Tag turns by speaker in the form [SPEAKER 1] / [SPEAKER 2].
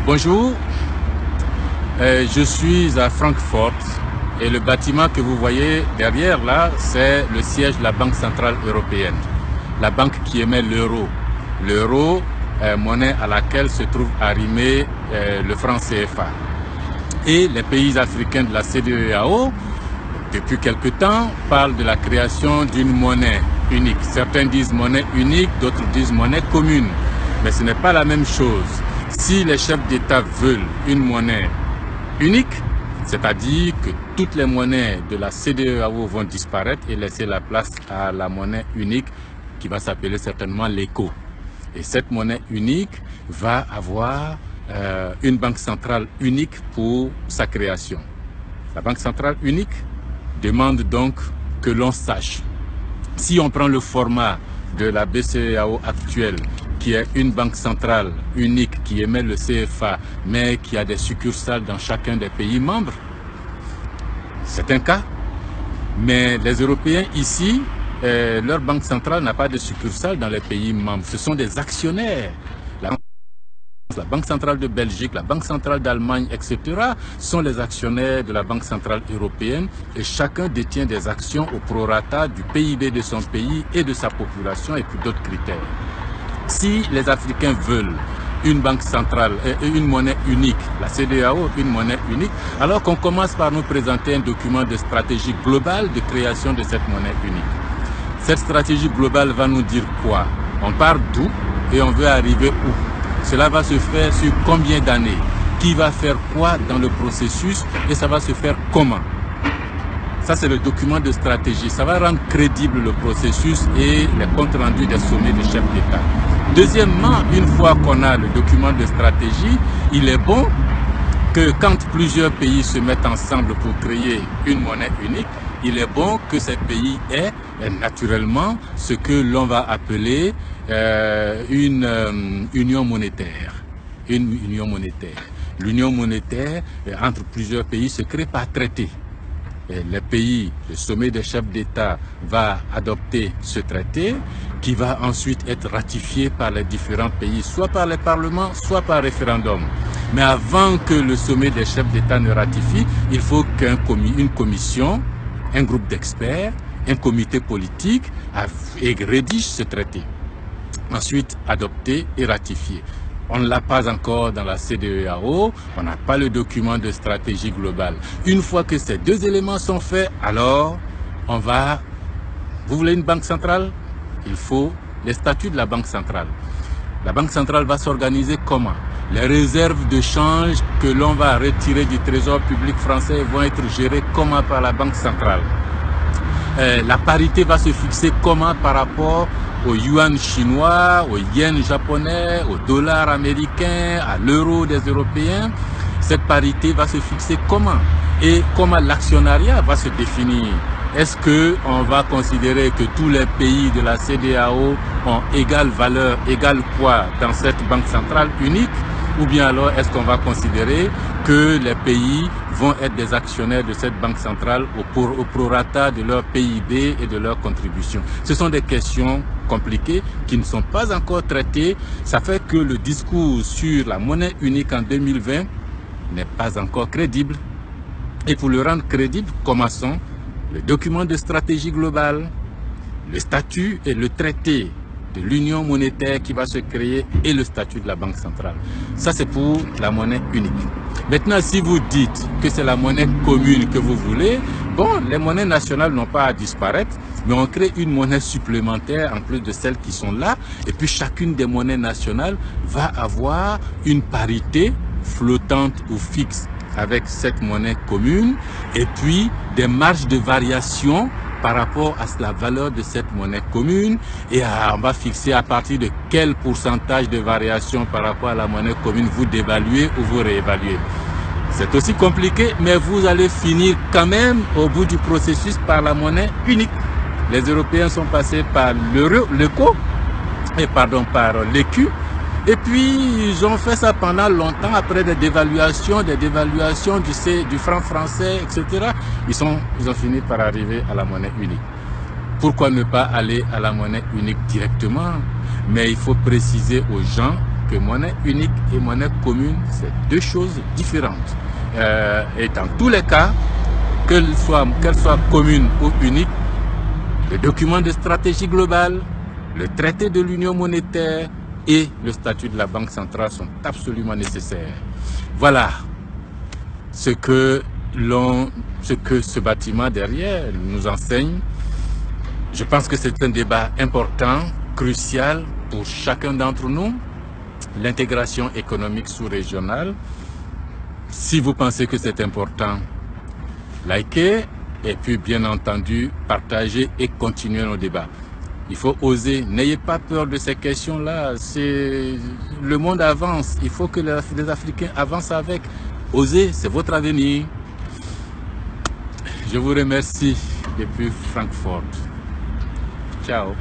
[SPEAKER 1] Bonjour, je suis à Francfort et le bâtiment que vous voyez derrière là, c'est le siège de la Banque Centrale Européenne, la banque qui émet l'euro. L'euro, monnaie à laquelle se trouve arrimé le franc CFA. Et les pays africains de la CEDEAO, depuis quelque temps, parlent de la création d'une monnaie unique. Certains disent monnaie unique, d'autres disent monnaie commune. Mais ce n'est pas la même chose. Si les chefs d'État veulent une monnaie unique, c'est-à-dire que toutes les monnaies de la CEDEAO vont disparaître et laisser la place à la monnaie unique qui va s'appeler certainement l'ECO. Et cette monnaie unique va avoir une banque centrale unique pour sa création. La banque centrale unique demande donc que l'on sache, si on prend le format de la BCEAO actuelle, qui est une banque centrale unique qui émet le CFA, mais qui a des succursales dans chacun des pays membres, c'est un cas. Mais les Européens ici, leur banque centrale n'a pas de succursale dans les pays membres. Ce sont des actionnaires. La Banque centrale de Belgique, la Banque centrale d'Allemagne, etc. sont les actionnaires de la Banque centrale européenne et chacun détient des actions au prorata du PIB de son pays et de sa population et puis d'autres critères. Si les Africains veulent une banque centrale et une monnaie unique, la CEDEAO, une monnaie unique, alors qu'on commence par nous présenter un document de stratégie globale de création de cette monnaie unique. Cette stratégie globale va nous dire quoi? On part d'où et on veut arriver où? Cela va se faire sur combien d'années? Qui va faire quoi dans le processus et ça va se faire comment? Ça, c'est le document de stratégie. Ça va rendre crédible le processus et les comptes rendus des sommets des chefs d'État. Deuxièmement, une fois qu'on a le document de stratégie, il est bon que quand plusieurs pays se mettent ensemble pour créer une monnaie unique, il est bon que ces pays aient naturellement ce que l'on va appeler une union monétaire. Une union monétaire. L'union monétaire entre plusieurs pays se crée par traité. Et les pays, le sommet des chefs d'État va adopter ce traité qui va ensuite être ratifié par les différents pays, soit par les parlements, soit par référendum. Mais avant que le sommet des chefs d'État ne ratifie, il faut qu'une commission, un groupe d'experts, un comité politique rédige ce traité. Ensuite adopté et ratifié. On ne l'a pas encore dans la CEDEAO, on n'a pas le document de stratégie globale. Une fois que ces deux éléments sont faits, alors on va... Vous voulez une banque centrale? Il faut les statuts de la banque centrale. La banque centrale va s'organiser comment? Les réserves de change que l'on va retirer du trésor public français vont être gérées comment par la banque centrale? La parité va se fixer comment par rapport au yuan chinois, au yen japonais, au dollar américain, à l'euro des Européens? Cette parité va se fixer comment? Et comment l'actionnariat va se définir? Est-ce qu'on va considérer que tous les pays de la CEDEAO ont égale valeur, égal poids dans cette banque centrale unique? Ou bien alors est-ce qu'on va considérer que les pays vont être des actionnaires de cette banque centrale au prorata de leur PIB et de leur contribution? Ce sont des questions compliquées qui ne sont pas encore traitées. Ça fait que le discours sur la monnaie unique en 2020 n'est pas encore crédible. Et pour le rendre crédible, commençons le document de stratégie globale, le statut et le traité de l'union monétaire qui va se créer et le statut de la banque centrale. Ça, c'est pour la monnaie unique. Maintenant, si vous dites que c'est la monnaie commune que vous voulez, bon, les monnaies nationales n'ont pas à disparaître, mais on crée une monnaie supplémentaire en plus de celles qui sont là. Et puis, chacune des monnaies nationales va avoir une parité flottante ou fixe avec cette monnaie commune et puis des marges de variation par rapport à la valeur de cette monnaie commune et on va fixer à partir de quel pourcentage de variation par rapport à la monnaie commune vous dévaluez ou vous réévaluez. C'est aussi compliqué, mais vous allez finir quand même au bout du processus par la monnaie unique. Les Européens sont passés par l'ECO, par l'ECU. Et puis, ils ont fait ça pendant longtemps, après des dévaluations du franc français, etc. Ils ont fini par arriver à la monnaie unique. Pourquoi ne pas aller à la monnaie unique directement? Mais il faut préciser aux gens que monnaie unique et monnaie commune, c'est deux choses différentes. Et dans tous les cas, qu'elle soit commune ou unique, le document de stratégie globale, le traité de l'union monétaire et le statut de la Banque centrale sont absolument nécessaires. Voilà ce que ce bâtiment derrière nous enseigne. Je pense que c'est un débat important, crucial pour chacun d'entre nous, l'intégration économique sous-régionale. Si vous pensez que c'est important, likez et puis bien entendu partagez et continuez nos débats. Il faut oser, n'ayez pas peur de ces questions-là. Le monde avance, il faut que les Africains avancent avec. Osez, c'est votre avenir. Je vous remercie depuis Francfort. Ciao.